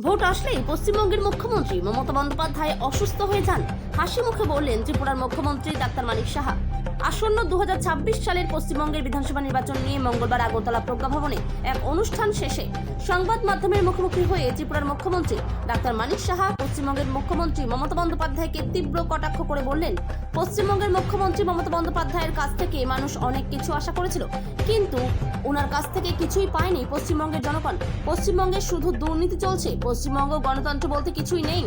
Vote আসলেই পশ্চিমবঙ্গের মুখ্যমন্ত্রী মমতা বন্দ্যোপাধ্যায় অসুস্থ হয়ে যান। হাসি মুখে বললেন ত্রিপুরার মুখ্যমন্ত্রী ডাক্তার মানিক সাহা। আসন্ন 2026 সালের পশ্চিমবঙ্গের বিধানসভা নির্বাচন নিয়ে মঙ্গলবার আগরতলা প্রজ্ঞাভবনে এক অনুষ্ঠান শেষে সংবাদ মাধ্যমের মুখোমুখি হয়ে ত্রিপুরার মুখ্যমন্ত্রী ডাক্তার মানিক সাহা পশ্চিমবঙ্গের মুখ্যমন্ত্রী মমতা বন্দ্যোপাধ্যায়কে তীব্র কটাক্ষ করে বললেন, পশ্চিমবঙ্গের মুখ্যমন্ত্রী মমতা বন্দ্যোপাধ্যায়ের কাছ থেকে মানুষ অনেক কিছু আশা করেছিল, কিন্তু ওনার কাছ থেকে কিছুই পায়নি পশ্চিমবঙ্গের জনগণ। পশ্চিমবঙ্গে শুধু দুর্নীতি চলছে, পশ্চিমবঙ্গ গণতন্ত্র বলতে কিছুই নেই।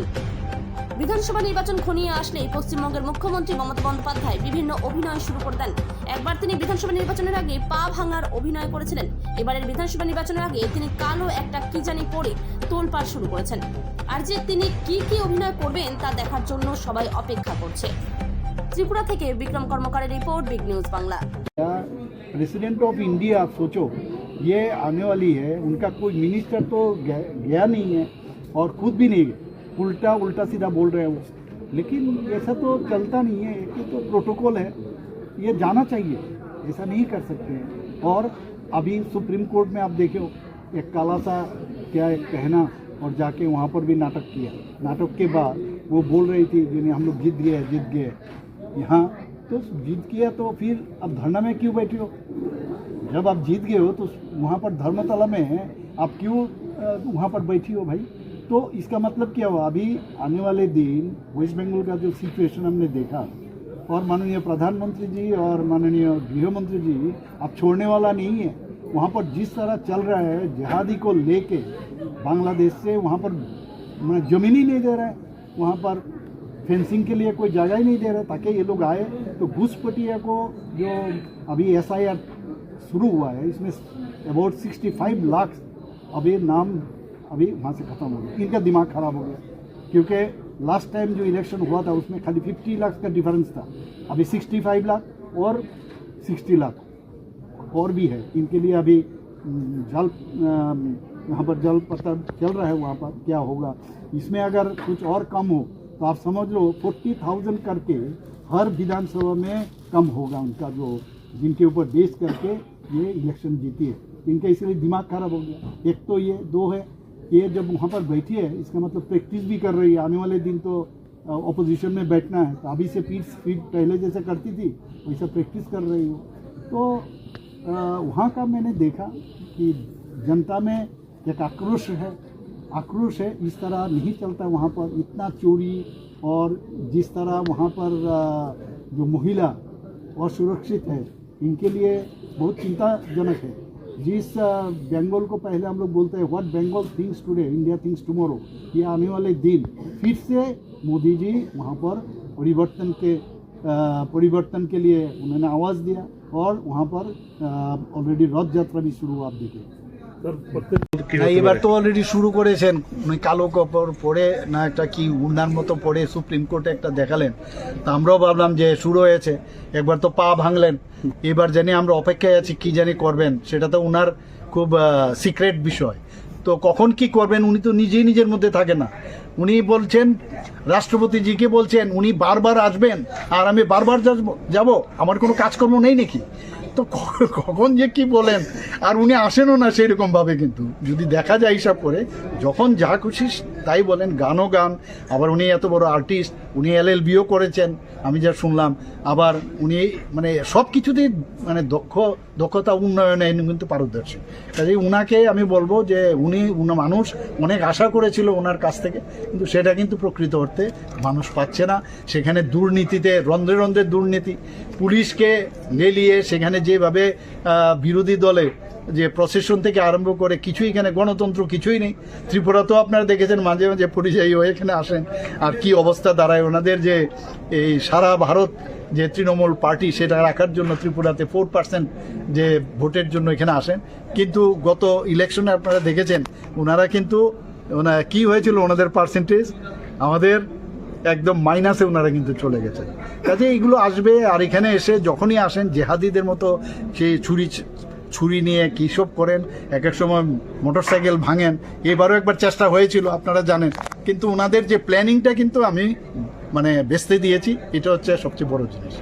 বিধানসভা নির্বাচন ঘনিয়ে আসলেই পশ্চিমবঙ্গের মুখ্যমন্ত্রী মমতা বন্দ্যোপাধ্যায় বিভিন্ন অভিনয় শুরু করে দেন। একবার তিনি বিধানসভা নির্বাচনের আগে পা ভাঙার অভিনয় করেছিলেন, এবারের বিধানসভা নির্বাচনের আগে তিনি কালো একটা কি জানি পরে তোলপাড় শুরু করেছেন। আর যে তিনি কি কি অভিনয় করবেন তা দেখার জন্য সবাই অপেক্ষা করছে। त्रिपुरा থেকে विक्रम कर्मकार report, big news Bangla. President of India सोचो, ये आने वाली है, उनका कोई मिनिस्टर तो गया नहीं है और खुद भी नहीं गए, उल्टा सीधा बोल रहे हैं वो। लेकिन ऐसा तो चलता नहीं है, ये तो प्रोटोकॉल है, ये जाना चाहिए, ऐसा नहीं कर सकते हैं। और अभी सुप्रीम कोर्ट में आप देखो, एक काला सा क्या एक कहना और जाके वहाँ पर भी नाटक किया। नाटक के बाद वो बोल रही थी जिन्हें हम लोग जीत गए यहाँ, तो जीत किया तो फिर अब धरना में क्यों बैठे हो? जब आप जीत गए हो तो वहाँ पर धर्मतला में आप क्यों वहाँ पर बैठी हो भाई? तो इसका मतलब क्या हुआ? अभी आने वाले दिन वेस्ट बंगाल का जो सिचुएशन हमने देखा, और माननीय प्रधानमंत्री जी और माननीय गृह मंत्री जी अब छोड़ने वाला नहीं है। वहाँ पर जिस तरह चल रहा है जिहादी को लेके बांग्लादेश से, वहाँ पर ज़मीन ही नहीं दे रहा है, वहाँ पर फेंसिंग के लिए कोई जगह ही नहीं दे रहा ताकि ये लोग आए। तो घुसपैठिया को जो अभी SIR शुरू हुआ है, इसमें अबाउट 65 लाख अभी नाम अभी वहाँ से ख़त्म हो गया। इनका दिमाग ख़राब हो गया, क्योंकि लास्ट टाइम जो इलेक्शन हुआ था उसमें खाली 50 लाख का डिफरेंस था, अभी 65 लाख और 60 लाख और भी है। इनके लिए अभी वहाँ पर जल पता चल रहा है, वहाँ पर क्या होगा। इसमें अगर कुछ और कम हो तो आप समझ लो 40,000 करके हर विधानसभा में कम होगा उनका, जो जिनके ऊपर बेस करके ये इलेक्शन जीती है। इनका इसलिए दिमाग खराब हो गया। एक तो ये, दो है ये जब वहाँ पर बैठी है, इसका मतलब प्रैक्टिस भी कर रही है। आने वाले दिन तो अपोजिशन में बैठना है, तो अभी से स्पीड पहले जैसे करती थी वैसा प्रैक्टिस कर रही हो। तो वहाँ का मैंने देखा कि जनता में एक आक्रोश है। इस तरह नहीं चलता वहाँ पर, इतना चोरी, और जिस तरह वहाँ पर जो महिला असुरक्षित है, इनके लिए बहुत चिंताजनक है। जिस बंगाल को पहले हम लोग बोलते हैं what Bengal thinks today, India thinks tomorrow, ये आने वाले दिन फिर से मोदी जी वहाँ पर परिवर्तन के लिए उन्होंने आवाज़ दिया, और वहाँ पर ऑलरेडी रथ यात्रा भी शुरू हुआ। आप देखिए এবার তো অলরেডি শুরু করেছেন, কালো কাপড় পরে না একটা কি উন্নার মতো পরে সুপ্রিম কোর্টে একটা দেখালেন। তা আমরাও ভাবলাম যে শুরু হয়েছে, একবার তো পা ভাঙলেন, এবার জানি আমরা অপেক্ষায় আছি কি জানি করবেন। সেটা তো উনার খুব সিক্রেট বিষয়, তো কখন কি করবেন উনি তো নিজেই নিজের মধ্যে থাকে না। উনি বলছেন, রাষ্ট্রপতিজিকে বলছেন উনি বারবার আসবেন আর আমি বারবার যাব, আমার কোনো কাজকর্ম নেই নাকি? তো কখন যে কি বলেন, আর উনি আসেনও না সেরকমভাবে। কিন্তু যদি দেখা যায় হিসাব করে, যখন যা খুশি তাই বলেন, গানও গান। আবার উনি এত বড় আর্টিস্ট, উনি LLBও করেছেন আমি যা শুনলাম। আবার উনি মানে সব কিছুতেই মানে দক্ষতা উন্নয়নে কিন্তু পারদর্শী। কাজেই উনাকে আমি বলবো যে মানুষ অনেক আশা করেছিল ওনার কাছ থেকে, কিন্তু সেটা কিন্তু প্রকৃত অর্থে মানুষ পাচ্ছে না। সেখানে দুর্নীতিতে রন্ধ্রে রন্ধ্রে দুর্নীতি, পুলিশকে লেলিয়ে সেখানে যেভাবে বিরোধী দলে যে প্রশাসন থেকে আরম্ভ করে কিছুই, এখানে গণতন্ত্র কিছুই নেই। ত্রিপুরাতেও আপনারা দেখেছেন মাঝে মাঝে পরিযায়ী হয়ে এখানে আসেন, আর কি অবস্থা দাঁড়ায় ওনাদের। যে এই সারা ভারত যে তৃণমূল পার্টি, সেটা রাখার জন্য ত্রিপুরাতে 4% যে ভোটের জন্য এখানে আসেন। কিন্তু গত ইলেকশনে আপনারা দেখেছেন ওনারা কিন্তু কি হয়েছিল, ওনাদের পার্সেন্টেজ আমাদের একদম মাইনাসে ওনারা কিন্তু চলে গেছেন। কাজে এইগুলো আসবে, আর এখানে এসে যখনই আসেন জেহাদিদের মতো সেই ছুরি নিয়ে কী সব করেন, এক সময় মোটরসাইকেল ভাঙেন। এবারও একবার চেষ্টা হয়েছিল আপনারা জানেন, কিন্তু ওনাদের যে প্ল্যানিংটা কিন্তু আমি বেচতে দিয়েছি, এটা হচ্ছে সবচেয়ে বড় জিনিস।